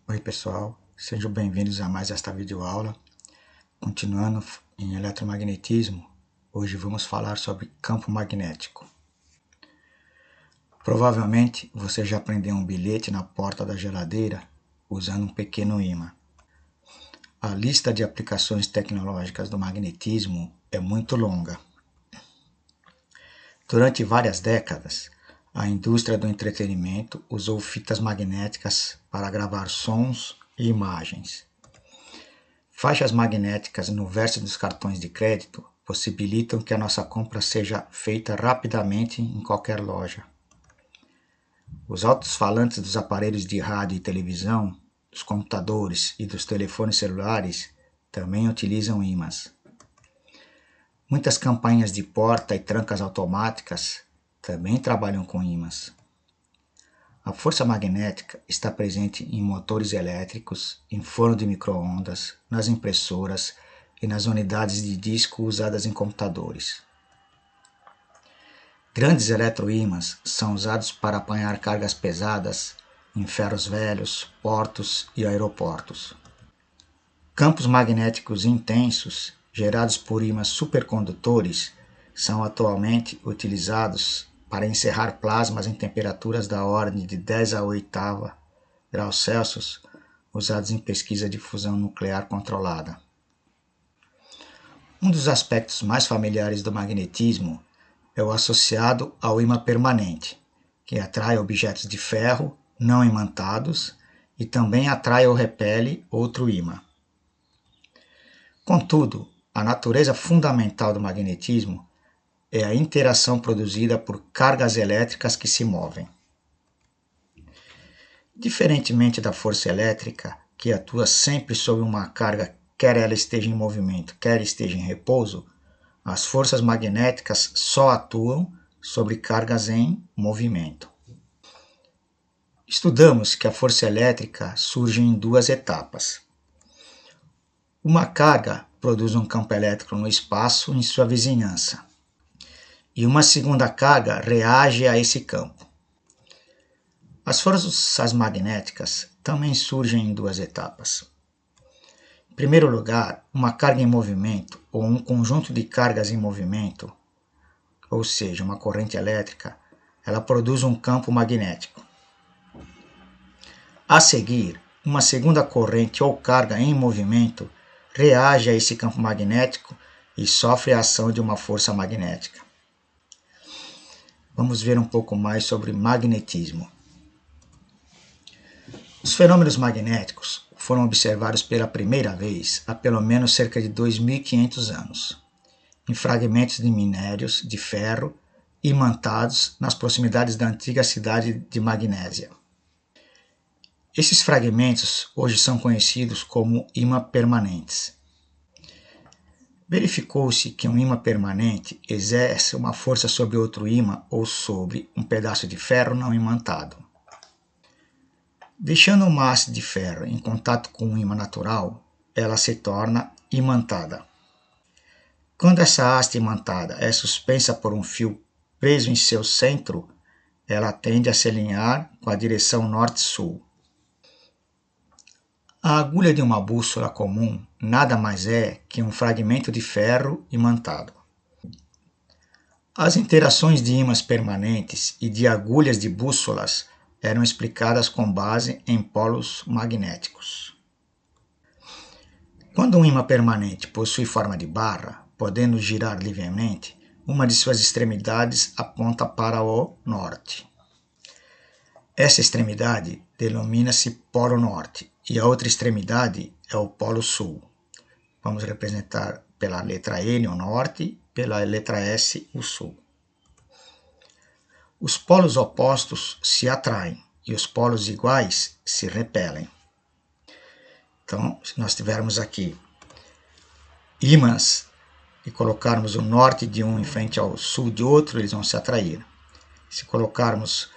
Oi pessoal, sejam bem-vindos a mais esta videoaula. Continuando em eletromagnetismo, hoje vamos falar sobre campo magnético. Provavelmente você já prendeu um bilhete na porta da geladeira usando um pequeno ímã. A lista de aplicações tecnológicas do magnetismo é muito longa. Durante várias décadas, a indústria do entretenimento usou fitas magnéticas para gravar sons e imagens. Faixas magnéticas no verso dos cartões de crédito possibilitam que a nossa compra seja feita rapidamente em qualquer loja. Os alto-falantes dos aparelhos de rádio e televisão, dos computadores e dos telefones celulares também utilizam ímãs. Muitas campainhas de porta e trancas automáticas também trabalham com ímãs. A força magnética está presente em motores elétricos, em forno de micro-ondas, nas impressoras e nas unidades de disco usadas em computadores. Grandes eletroímãs são usados para apanhar cargas pesadas em ferros velhos, portos e aeroportos. Campos magnéticos intensos, gerados por ímãs supercondutores, são atualmente utilizados para encerrar plasmas em temperaturas da ordem de 10 a 8 graus Celsius, usados em pesquisa de fusão nuclear controlada. Um dos aspectos mais familiares do magnetismo é o associado ao ímã permanente, que atrai objetos de ferro não imantados e também atrai ou repele outro ímã. Contudo, a natureza fundamental do magnetismo é a interação produzida por cargas elétricas que se movem. Diferentemente da força elétrica, que atua sempre sobre uma carga, quer ela esteja em movimento, quer esteja em repouso, as forças magnéticas só atuam sobre cargas em movimento. Estudamos que a força elétrica surge em duas etapas. Uma carga produz um campo elétrico no espaço em sua vizinhança, e uma segunda carga reage a esse campo. As forças magnéticas também surgem em duas etapas. Em primeiro lugar, uma carga em movimento ou um conjunto de cargas em movimento, ou seja, uma corrente elétrica, ela produz um campo magnético. A seguir, uma segunda corrente ou carga em movimento reage a esse campo magnético e sofre a ação de uma força magnética. Vamos ver um pouco mais sobre magnetismo. Os fenômenos magnéticos foram observados pela primeira vez há pelo menos cerca de 2.500 anos, em fragmentos de minérios de ferro imantados nas proximidades da antiga cidade de Magnésia. Esses fragmentos hoje são conhecidos como ímã permanentes. Verificou-se que um ímã permanente exerce uma força sobre outro ímã ou sobre um pedaço de ferro não imantado. Deixando uma haste de ferro em contato com um ímã natural, ela se torna imantada. Quando essa haste imantada é suspensa por um fio preso em seu centro, ela tende a se alinhar com a direção norte-sul. A agulha de uma bússola comum nada mais é que um fragmento de ferro imantado. As interações de ímãs permanentes e de agulhas de bússolas eram explicadas com base em polos magnéticos. Quando um ímã permanente possui forma de barra, podendo girar livremente, uma de suas extremidades aponta para o norte. Essa extremidade denomina-se polo norte e a outra extremidade é o polo sul. Vamos representar pela letra N o norte, pela letra S o sul. Os polos opostos se atraem e os polos iguais se repelem. Então, se nós tivermos aqui ímãs e colocarmos o norte de um em frente ao sul de outro, eles vão se atrair. Se colocarmos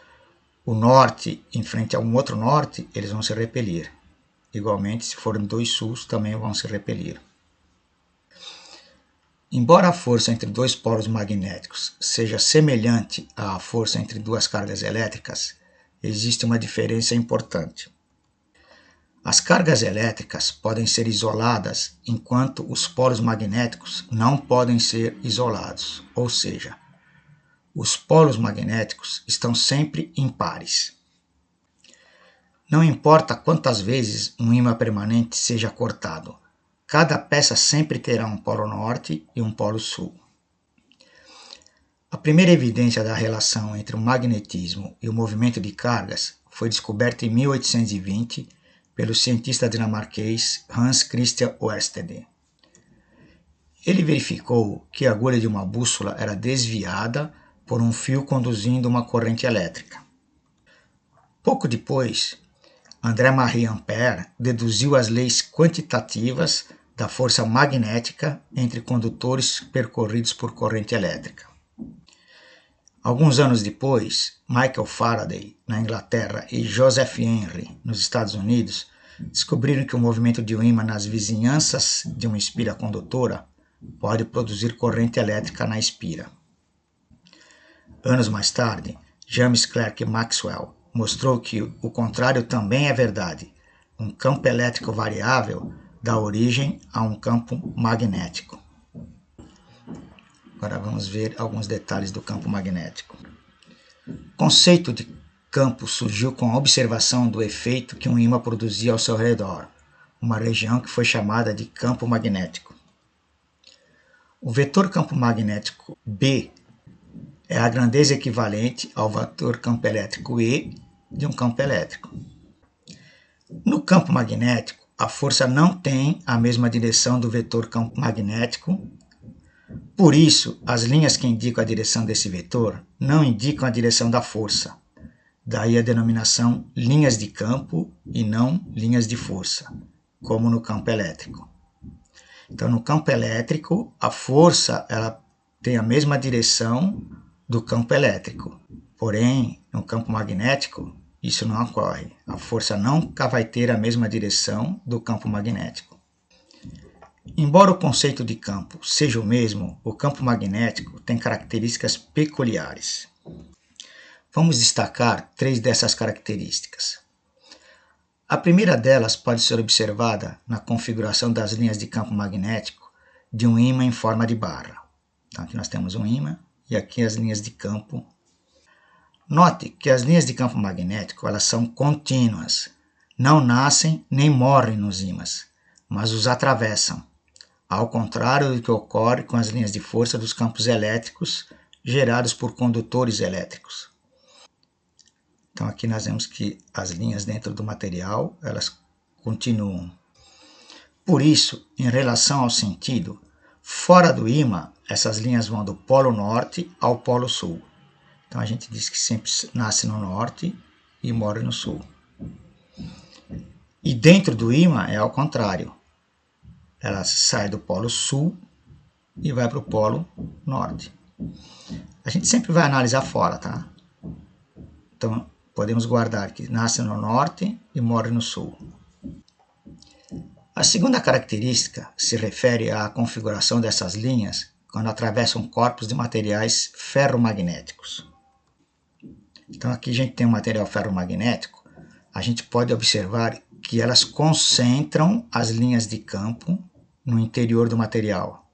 o norte em frente a um outro norte, eles vão se repelir. Igualmente, se forem dois suls, também vão se repelir. Embora a força entre dois polos magnéticos seja semelhante à força entre duas cargas elétricas, existe uma diferença importante. As cargas elétricas podem ser isoladas, enquanto os polos magnéticos não podem ser isolados, ou seja, os polos magnéticos estão sempre impares. Não importa quantas vezes um ímã permanente seja cortado, cada peça sempre terá um polo norte e um polo sul. A primeira evidência da relação entre o magnetismo e o movimento de cargas foi descoberta em 1820 pelo cientista dinamarquês Hans Christian Ørsted. Ele verificou que a agulha de uma bússola era desviada por um fio conduzindo uma corrente elétrica. Pouco depois, André-Marie Ampère deduziu as leis quantitativas da força magnética entre condutores percorridos por corrente elétrica. Alguns anos depois, Michael Faraday, na Inglaterra, e Joseph Henry, nos Estados Unidos, descobriram que o movimento de um ímã nas vizinhanças de uma espira condutora pode produzir corrente elétrica na espira. Anos mais tarde, James Clerk Maxwell mostrou que o contrário também é verdade. Um campo elétrico variável dá origem a um campo magnético. Agora vamos ver alguns detalhes do campo magnético. O conceito de campo surgiu com a observação do efeito que um ímã produzia ao seu redor, uma região que foi chamada de campo magnético. O vetor campo magnético B é a grandeza equivalente ao vetor campo elétrico E de um campo elétrico. No campo magnético, a força não tem a mesma direção do vetor campo magnético. Por isso, as linhas que indicam a direção desse vetor não indicam a direção da força. Daí a denominação linhas de campo e não linhas de força, como no campo elétrico. Então, no campo elétrico, a força ela tem a mesma direção do campo elétrico. Porém, no campo magnético, isso não ocorre. A força nunca vai ter a mesma direção do campo magnético. Embora o conceito de campo seja o mesmo, o campo magnético tem características peculiares. Vamos destacar 3 dessas características. A primeira delas pode ser observada na configuração das linhas de campo magnético de um ímã em forma de barra. Então, aqui nós temos um ímã e aqui as linhas de campo. Note que as linhas de campo magnético elas são contínuas, não nascem nem morrem nos ímãs, mas os atravessam, ao contrário do que ocorre com as linhas de força dos campos elétricos gerados por condutores elétricos. Então aqui nós vemos que as linhas dentro do material elas continuam. Por isso, em relação ao sentido, fora do ímã, essas linhas vão do polo norte ao polo sul. Então a gente diz que sempre nasce no norte e morre no sul. E dentro do ímã é ao contrário. Ela sai do polo sul e vai para o polo norte. A gente sempre vai analisar fora, tá? Então podemos guardar que nasce no norte e morre no sul. A segunda característica se refere à configuração dessas linhas quando atravessam corpos de materiais ferromagnéticos. Então aqui a gente tem um material ferromagnético, a gente pode observar que elas concentram as linhas de campo no interior do material.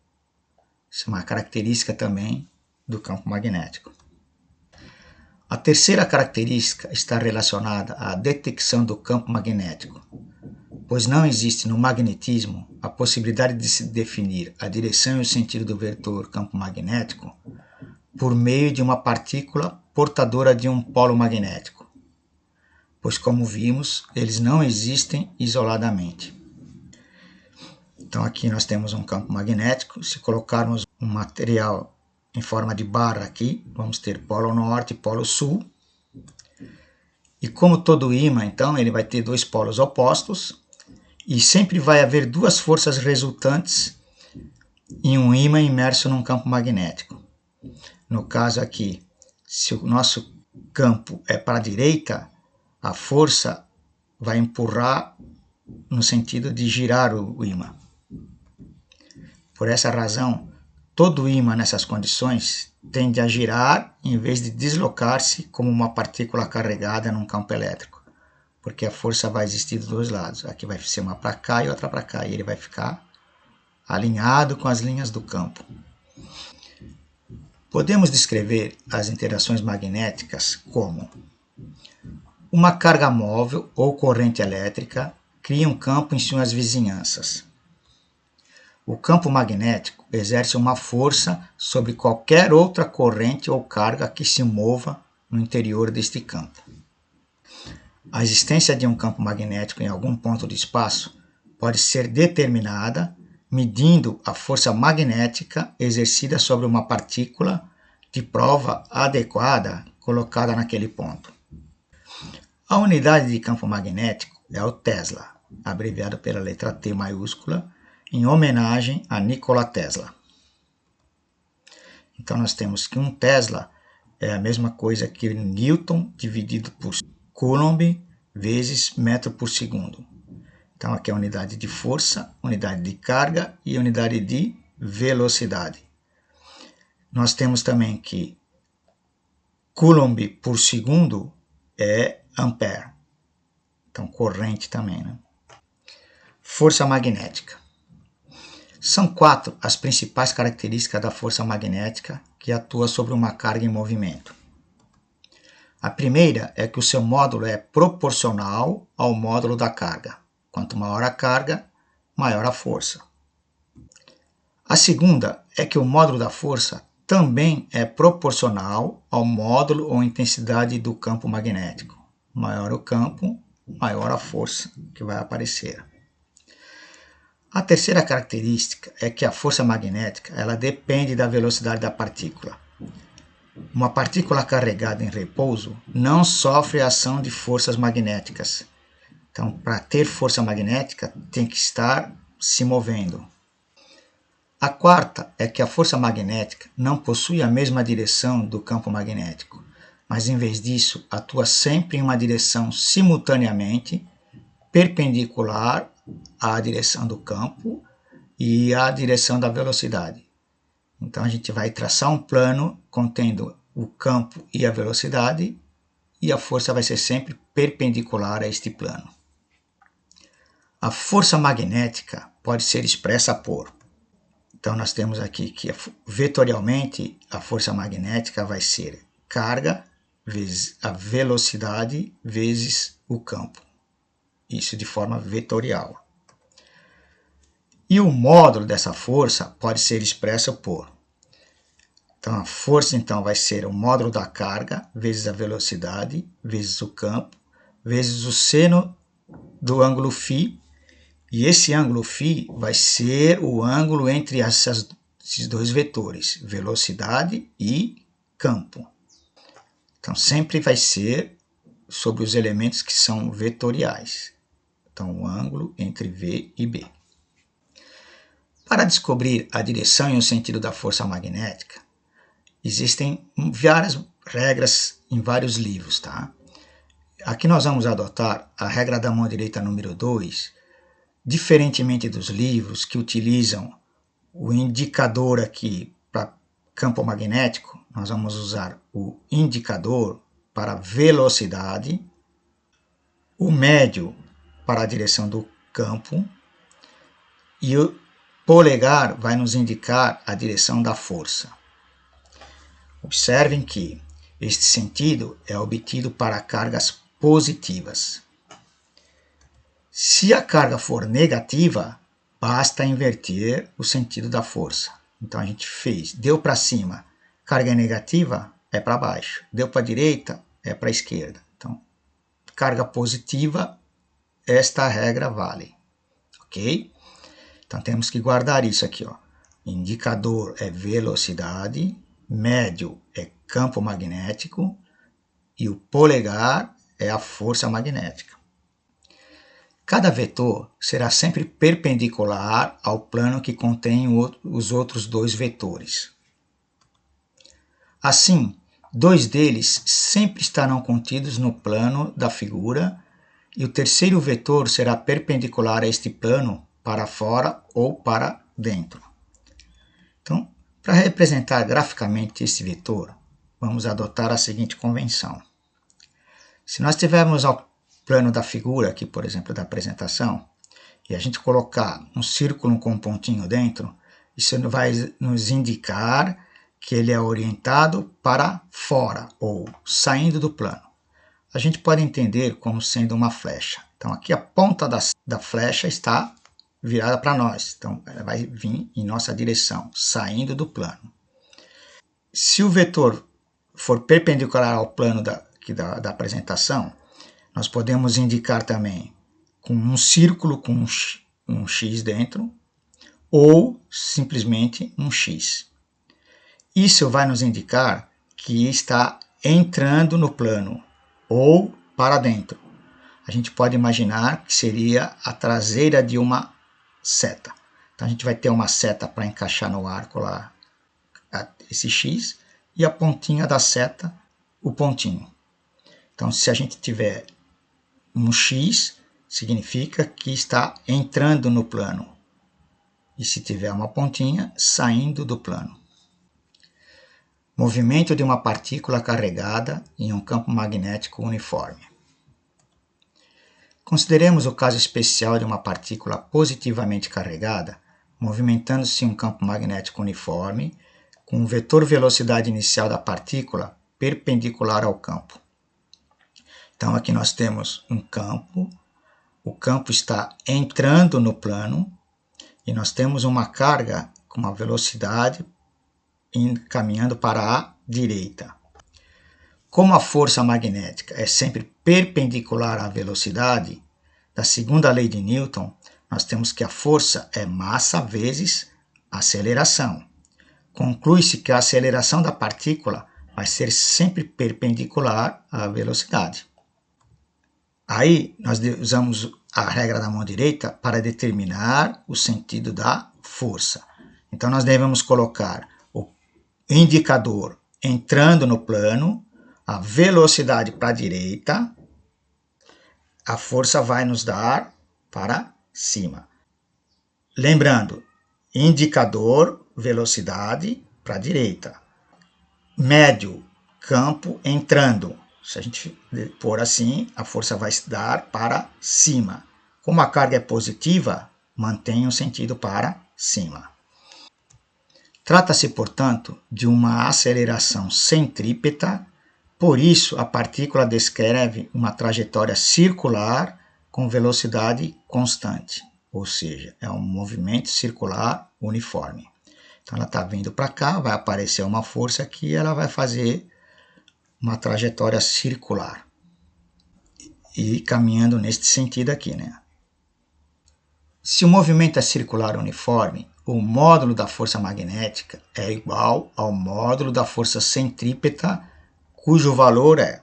Isso é uma característica também do campo magnético. A terceira característica está relacionada à detecção do campo magnético, pois não existe no magnetismo a possibilidade de se definir a direção e o sentido do vetor campo magnético por meio de uma partícula portadora de um polo magnético, pois, como vimos, eles não existem isoladamente. Então aqui nós temos um campo magnético. Se colocarmos um material em forma de barra aqui, vamos ter polo norte e polo sul. E como todo ímã, então, ele vai ter 2 polos opostos e sempre vai haver 2 forças resultantes em um ímã imerso num campo magnético. No caso aqui, se o nosso campo é para a direita, a força vai empurrar no sentido de girar o ímã. Por essa razão, todo ímã nessas condições tende a girar em vez de deslocar-se como uma partícula carregada num campo elétrico, porque a força vai existir dos dois lados. Aqui vai ser uma para cá e outra para cá, e ele vai ficar alinhado com as linhas do campo. Podemos descrever as interações magnéticas como uma carga móvel ou corrente elétrica cria um campo em suas vizinhanças. O campo magnético exerce uma força sobre qualquer outra corrente ou carga que se mova no interior deste campo. A existência de um campo magnético em algum ponto do espaço pode ser determinada medindo a força magnética exercida sobre uma partícula de prova adequada colocada naquele ponto. A unidade de campo magnético é o Tesla, abreviado pela letra T maiúscula, em homenagem a Nikola Tesla. Então nós temos que um Tesla é a mesma coisa que Newton dividido por Coulomb vezes metro por segundo. Então aqui é a unidade de força, unidade de carga e unidade de velocidade. Nós temos também que Coulomb por segundo é ampere. Então corrente também, né? Força magnética. São 4 as principais características da força magnética que atua sobre uma carga em movimento. A primeira é que o seu módulo é proporcional ao módulo da carga. Quanto maior a carga, maior a força. A segunda é que o módulo da força também é proporcional ao módulo ou intensidade do campo magnético. Maior o campo, maior a força que vai aparecer. A terceira característica é que a força magnética ela depende da velocidade da partícula. Uma partícula carregada em repouso não sofre a ação de forças magnéticas. Então, para ter força magnética, tem que estar se movendo. A quarta é que a força magnética não possui a mesma direção do campo magnético, mas em vez disso, atua sempre em uma direção simultaneamente perpendicular à direção do campo e à direção da velocidade. Então a gente vai traçar um plano contendo o campo e a velocidade e a força vai ser sempre perpendicular a este plano. A força magnética pode ser expressa por... Então nós temos aqui que vetorialmente a força magnética vai ser carga vezes a velocidade vezes o campo. Isso de forma vetorial. E o módulo dessa força pode ser expresso por... Então a força então vai ser o módulo da carga vezes a velocidade vezes o campo vezes o seno do ângulo φ. E esse ângulo φ vai ser o ângulo entre esses dois vetores, velocidade e campo. Então sempre vai ser sobre os elementos que são vetoriais. Então o ângulo entre V e B. Para descobrir a direção e o sentido da força magnética, existem várias regras em vários livros, tá? Aqui nós vamos adotar a regra da mão direita número 2, diferentemente dos livros que utilizam o indicador aqui para campo magnético, nós vamos usar o indicador para velocidade, o médio para a direção do campo e o polegar vai nos indicar a direção da força. Observem que este sentido é obtido para cargas positivas. Se a carga for negativa, basta inverter o sentido da força. Então a gente fez, deu para cima, carga negativa é para baixo, deu para a direita é para a esquerda. Então, carga positiva, esta regra vale, ok? Então temos que guardar isso aqui, ó. Indicador é velocidade, médio é campo magnético e o polegar é a força magnética. Cada vetor será sempre perpendicular ao plano que contém os outros dois vetores. Assim, dois deles sempre estarão contidos no plano da figura e o terceiro vetor será perpendicular a este plano para fora ou para dentro. Então, Para representar graficamente esse vetor, vamos adotar a seguinte convenção. Se nós tivermos ao plano da figura, aqui por exemplo da apresentação, e a gente colocar um círculo com um pontinho dentro, isso vai nos indicar que ele é orientado para fora, ou saindo do plano. A gente pode entender como sendo uma flecha. Então aqui a ponta da flecha está virada para nós, então ela vai vir em nossa direção, saindo do plano. Se o vetor for perpendicular ao plano da apresentação, nós podemos indicar também com um círculo com um X dentro, ou simplesmente um X. Isso vai nos indicar que está entrando no plano, ou para dentro. A gente pode imaginar que seria a traseira de uma seta. Então a gente vai ter uma seta para encaixar no arco lá, esse X, e a pontinha da seta, o pontinho. Então se a gente tiver um X, significa que está entrando no plano. E se tiver uma pontinha, saindo do plano. Movimento de uma partícula carregada em um campo magnético uniforme. Consideremos o caso especial de uma partícula positivamente carregada, movimentando-se em um campo magnético uniforme, com o vetor velocidade inicial da partícula perpendicular ao campo. Então aqui nós temos um campo, o campo está entrando no plano, e nós temos uma carga com uma velocidade caminhando para a direita. Como a força magnética é sempre perpendicular à velocidade, da segunda lei de Newton, nós temos que a força é massa vezes aceleração. Conclui-se que a aceleração da partícula vai ser sempre perpendicular à velocidade. Aí nós usamos a regra da mão direita para determinar o sentido da força. Então nós devemos colocar o indicador entrando no plano, a velocidade para a direita, a força vai nos dar para cima. Lembrando, indicador, velocidade para a direita. Médio, campo entrando. Se a gente pôr assim, a força vai se dar para cima. Como a carga é positiva, mantém o sentido para cima. Trata-se, portanto, de uma aceleração centrípeta, por isso a partícula descreve uma trajetória circular com velocidade constante, ou seja, é um movimento circular uniforme. Então ela está vindo para cá, vai aparecer uma força aqui e ela vai fazer uma trajetória circular e caminhando neste sentido aqui, né? Se o movimento é circular uniforme, o módulo da força magnética é igual ao módulo da força centrípeta, cujo valor é,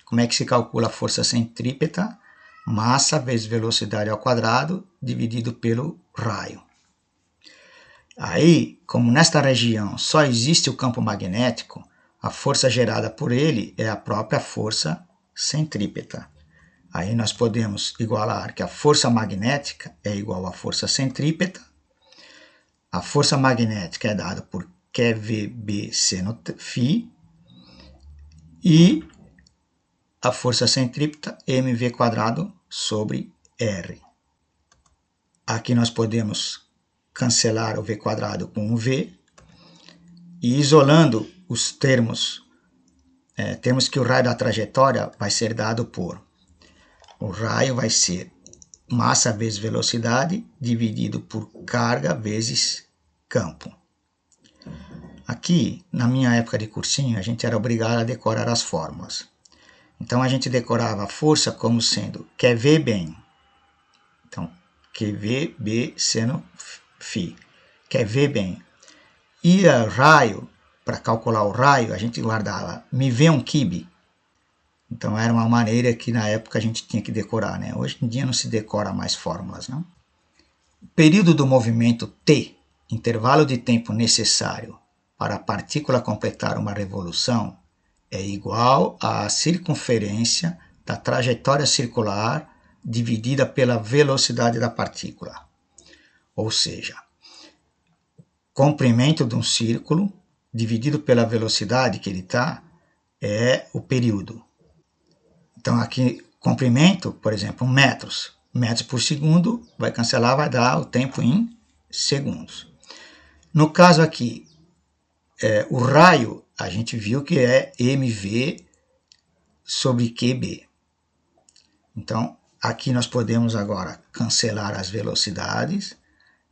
como é que se calcula a força centrípeta? Massa vezes velocidade ao quadrado dividido pelo raio. Aí, como nesta região só existe o campo magnético, a força gerada por ele é a própria força centrípeta. Aí nós podemos igualar que a força magnética é igual à força centrípeta. A força magnética é dada por QVB seno φ. E a força centrípeta mv quadrado sobre r. Aqui nós podemos cancelar o v quadrado com o v. E isolando os termos, temos que o raio da trajetória vai ser dado por, o raio vai ser massa vezes velocidade dividido por carga vezes campo. Aqui, na minha época de cursinho, a gente era obrigado a decorar as fórmulas. Então a gente decorava a força como sendo QV bem. Então, QVB seno φ. QV bem. E o raio, para calcular o raio, a gente guardava mV1 kb. Então era uma maneira que na época a gente tinha que decorar, né? Hoje em dia não se decora mais fórmulas, não? O período do movimento t, intervalo de tempo necessário para a partícula completar uma revolução, é igual à circunferência da trajetória circular dividida pela velocidade da partícula. Ou seja, comprimento de um círculo dividido pela velocidade que ele está é o período. Então aqui, comprimento, por exemplo, metros por segundo, vai cancelar, vai dar o tempo em segundos. No caso aqui, o raio, a gente viu que é mv sobre qb. Então, aqui nós podemos agora cancelar as velocidades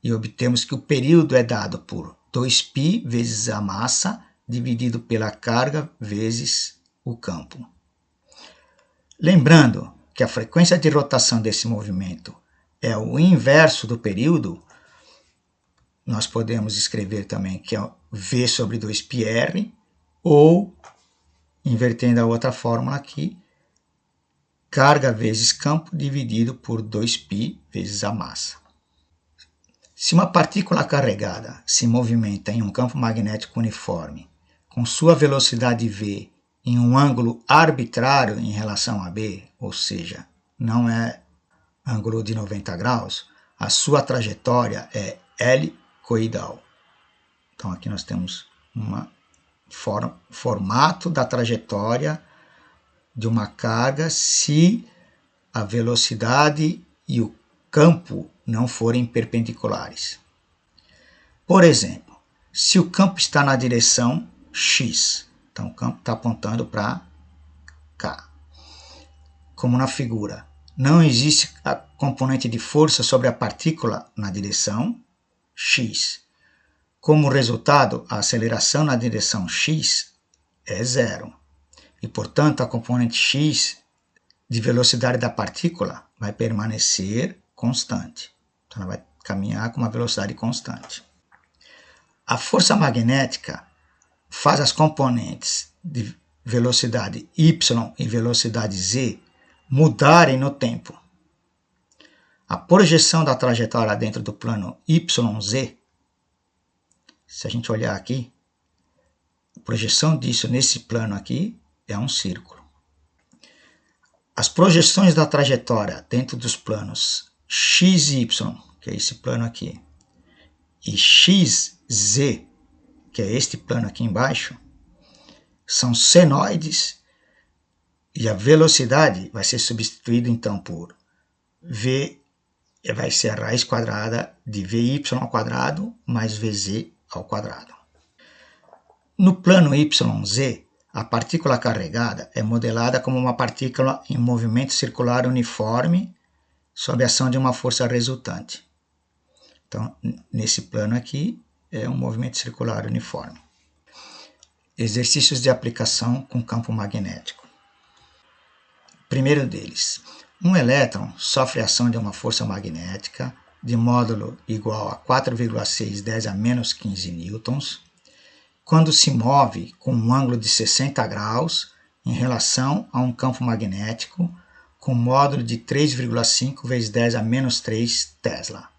e obtemos que o período é dado por 2π vezes a massa dividido pela carga vezes o campo. Lembrando que a frequência de rotação desse movimento é o inverso do período, nós podemos escrever também que é v sobre 2πr, ou, invertendo a outra fórmula aqui, carga vezes campo dividido por 2π vezes a massa. Se uma partícula carregada se movimenta em um campo magnético uniforme, com sua velocidade v em um ângulo arbitrário em relação a b, ou seja, não é ângulo de 90 graus, a sua trajetória é helicoidal. Então aqui nós temos um formato da trajetória de uma carga se a velocidade e o campo não forem perpendiculares. Por exemplo, se o campo está na direção x, então o campo está apontando para cá, como na figura, não existe a componente de força sobre a partícula na direção x. Como resultado, a aceleração na direção x é zero. E, portanto, a componente x de velocidade da partícula vai permanecer constante. Então, ela vai caminhar com uma velocidade constante. A força magnética faz as componentes de velocidade y e velocidade z mudarem no tempo. A projeção da trajetória dentro do plano YZ, se a gente olhar aqui, a projeção disso nesse plano aqui é um círculo. As projeções da trajetória dentro dos planos x e y, que é esse plano aqui, e xz, que é este plano aqui embaixo, são senoides e a velocidade vai ser substituída então por v, vai ser a raiz quadrada de vy ao quadrado mais vz ao quadrado. No plano YZ, a partícula carregada é modelada como uma partícula em movimento circular uniforme sob a ação de uma força resultante. Então, nesse plano aqui, é um movimento circular uniforme. Exercícios de aplicação com campo magnético. Primeiro deles, um elétron sofre a ação de uma força magnética de módulo igual a 4,610 a menos 15 newtons, quando se move com um ângulo de 60 graus em relação a um campo magnético com módulo de 3,5 vezes 10 a menos 3 Tesla.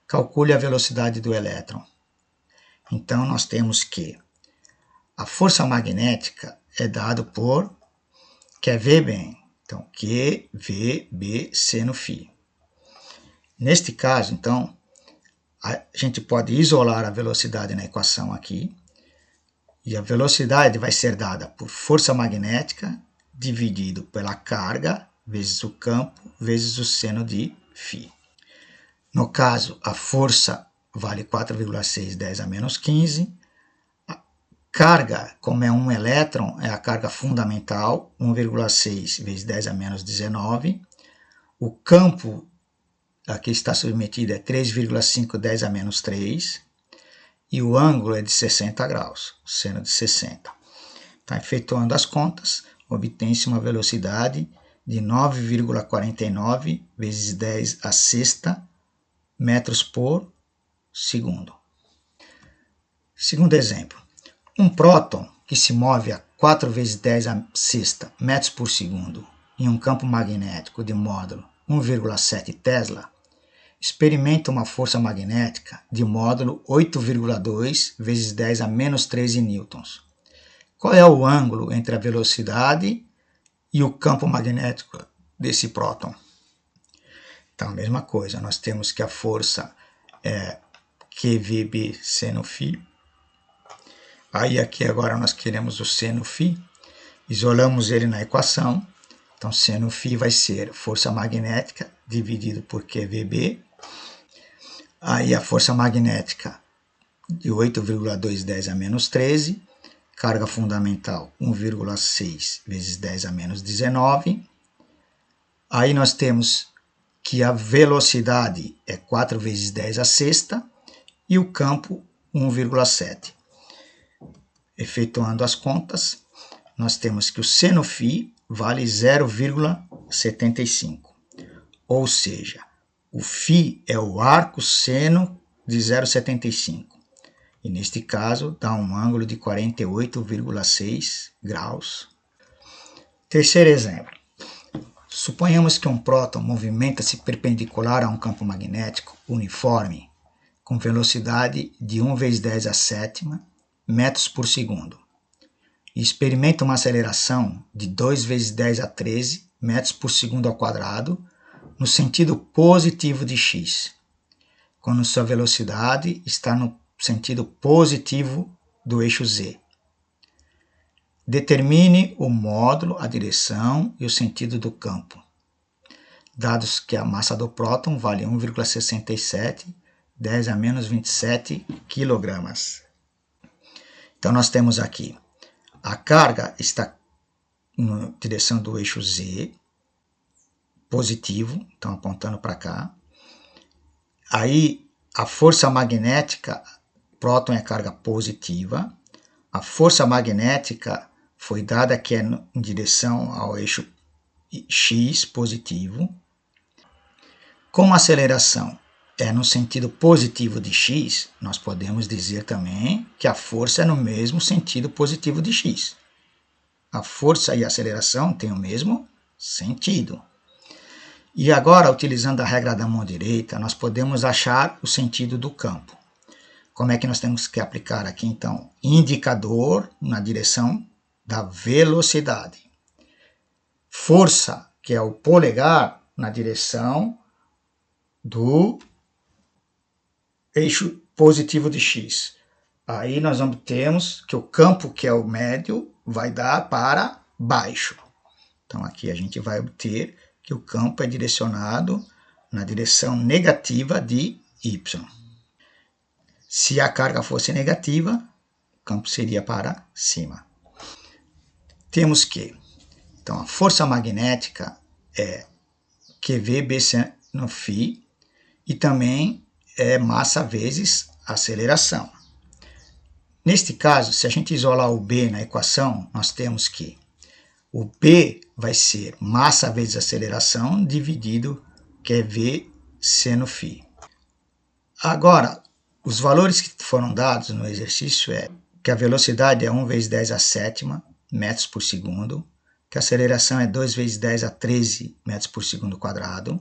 Calcule a velocidade do elétron. Então, nós temos que a força magnética é dada por, quer ver bem, então, Q, V, B, C no φ. Neste caso, então, a gente pode isolar a velocidade na equação aqui, e a velocidade vai ser dada por força magnética dividido pela carga vezes o campo vezes o seno de φ. No caso, a força vale 4,610 a menos 15. A carga, como é um elétron, é a carga fundamental, 1,6 vezes 10 a menos 19. O campo aqui está submetido é 3,510 a menos 3. E o ângulo é de 60 graus, seno de 60. Então, efetuando as contas, obtém-se uma velocidade de 9,49 vezes 10 a sexta metros por segundo. Segundo exemplo, um próton que se move a 4 vezes 10 a sexta metros por segundo em um campo magnético de módulo 1,7 Tesla experimenta uma força magnética de módulo 8,2 vezes 10 a menos 13 newtons. Qual é o ângulo entre a velocidade e o campo magnético desse próton? Então, a mesma coisa, nós temos que a força é QVB seno φ. Aí aqui agora nós queremos o seno φ. Isolamos ele na equação. Então, seno φ vai ser força magnética dividido por QVB. Aí a força magnética de 8,210 a menos 13. Carga fundamental 1,6 vezes 10 a menos 19. Aí nós temos que a velocidade é 4 vezes 10 a sexta e o campo 1,7. Efetuando as contas, nós temos que o seno φ vale 0,75. Ou seja, o φ é o arco seno de 0,75. E neste caso dá um ângulo de 48,6 graus. Terceiro exemplo. Suponhamos que um próton movimenta-se perpendicular a um campo magnético uniforme com velocidade de 1 vezes 10 a sétima metros por segundo e experimenta uma aceleração de 2 vezes 10 a 13 metros por segundo ao quadrado no sentido positivo de x, quando sua velocidade está no sentido positivo do eixo z. Determine o módulo, a direção e o sentido do campo, dados que a massa do próton vale 1,67 10 a menos 27 kg. Então nós temos aqui, a carga está na direção do eixo z, positivo, então apontando para cá. Aí a força magnética, próton é carga positiva, a força magnética foi dada que é em direção ao eixo x, positivo. Como a aceleração é no sentido positivo de x, nós podemos dizer também que a força é no mesmo sentido positivo de x. A força e a aceleração têm o mesmo sentido. E agora, utilizando a regra da mão direita, nós podemos achar o sentido do campo. Como é que nós temos que aplicar aqui, então? Indicador na direção da velocidade. Força, que é o polegar, na direção do eixo positivo de x. Aí nós obtemos que o campo, que é o médio, vai dar para baixo. Então aqui a gente vai obter que o campo é direcionado na direção negativa de y. Se a carga fosse negativa, o campo seria para cima. Temos que, então, a força magnética é QVB seno φ e também é massa vezes aceleração. Neste caso, se a gente isolar o B na equação, nós temos que o B vai ser massa vezes aceleração dividido QV seno φ. Agora, os valores que foram dados no exercício é que a velocidade é 1 vezes 10 a sétima metros por segundo, que a aceleração é 2 vezes 10 a 13 metros por segundo quadrado,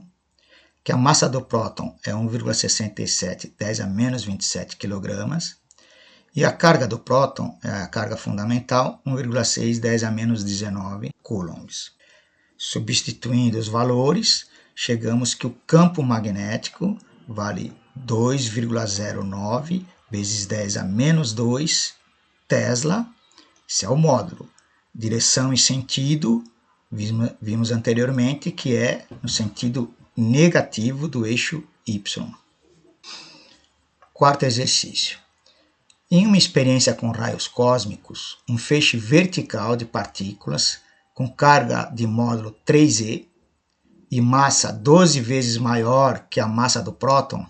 que a massa do próton é 1,67 10 a menos 27 kg, e a carga do próton, é a carga fundamental, 1,6 10 a menos 19 coulombs. Substituindo os valores, chegamos que o campo magnético vale 2,09 vezes 10 a menos 2 Tesla. Esse é o módulo. Direção e sentido, vimos anteriormente que é no sentido negativo do eixo Y. Quarto exercício. Em uma experiência com raios cósmicos, um feixe vertical de partículas com carga de módulo 3e e massa 12 vezes maior que a massa do próton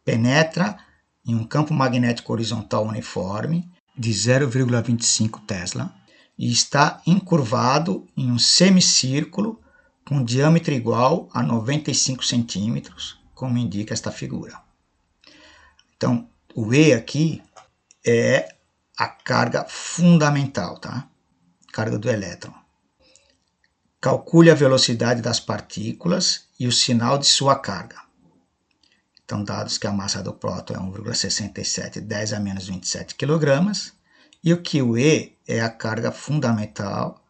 penetra em um campo magnético horizontal uniforme de 0,25 Tesla e está encurvado em um semicírculo com diâmetro igual a 95 centímetros, como indica esta figura. Então, o E aqui é a carga fundamental, tá? Carga do elétron. Calcule a velocidade das partículas e o sinal de sua carga. Então, dados que a massa do próton é 1,67 10 a menos 27 kg e o que o E é a carga fundamental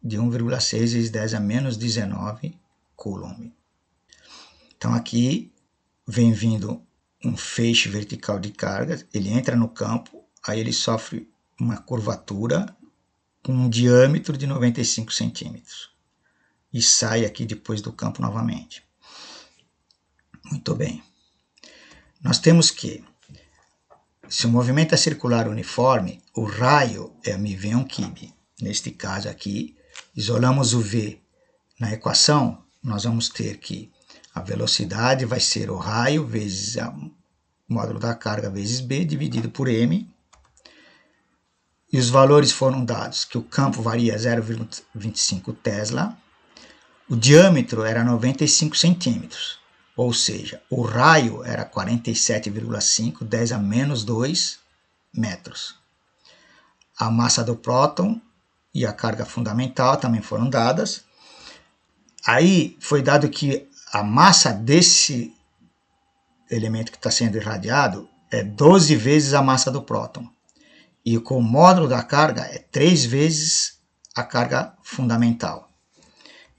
de 1,6 vezes 10 a menos 19 coulomb. Então, aqui vem vindo um feixe vertical de carga, ele entra no campo, aí ele sofre uma curvatura com um diâmetro de 95 centímetros e sai aqui depois do campo novamente. Muito bem. Nós temos que, se o movimento é circular uniforme, o raio é μv1 kb. Neste caso aqui, isolamos o v na equação, nós vamos ter que a velocidade vai ser o raio vezes o módulo da carga vezes b dividido por m. E os valores foram dados que o campo varia 0,25 Tesla, o diâmetro era 95 centímetros, ou seja, o raio era 47,5, 10 a menos 2 metros. A massa do próton e a carga fundamental também foram dadas. Aí foi dado que a massa desse elemento que está sendo irradiado é 12 vezes a massa do próton. E com o módulo da carga é 3 vezes a carga fundamental.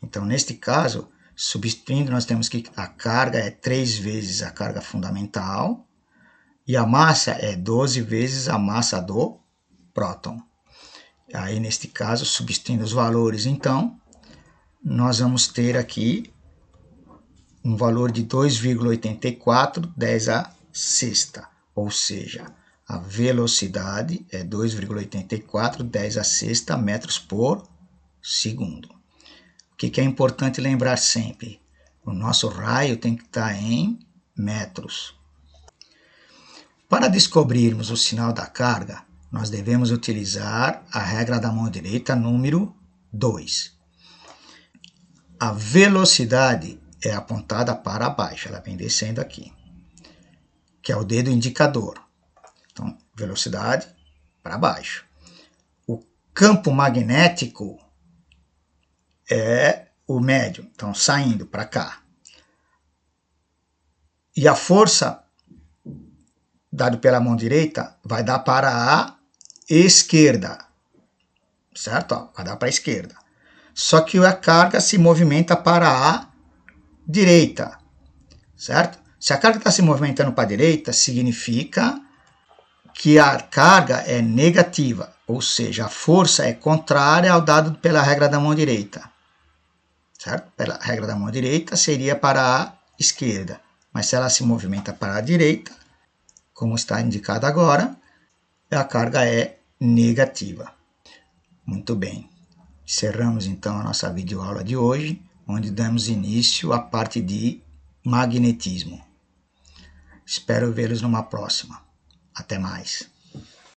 Então, neste caso, substituindo, nós temos que a carga é 3 vezes a carga fundamental e a massa é 12 vezes a massa do próton. Aí, neste caso, substituindo os valores, então, nós vamos ter aqui um valor de 2,84, 10 a sexta, ou seja, a velocidade é 2,84, 10 a sexta metros por segundo. O que é importante lembrar sempre? O nosso raio tem que estar em metros. Para descobrirmos o sinal da carga, nós devemos utilizar a regra da mão direita número 2. A velocidade é apontada para baixo, ela vem descendo aqui, que é o dedo indicador. Então, velocidade para baixo. O campo magnético é o médio, então saindo para cá. E a força dada pela mão direita vai dar para a esquerda, certo? Ó, vai dar para a esquerda. Só que a carga se movimenta para a direita, certo? Se a carga está se movimentando para a direita, significa que a carga é negativa, ou seja, a força é contrária ao dado pela regra da mão direita, certo? Pela regra da mão direita seria para a esquerda, mas se ela se movimenta para a direita, como está indicado agora, a carga é negativa. Muito bem. Encerramos então a nossa videoaula de hoje, onde damos início à parte de magnetismo. Espero vê-los numa próxima. Até mais.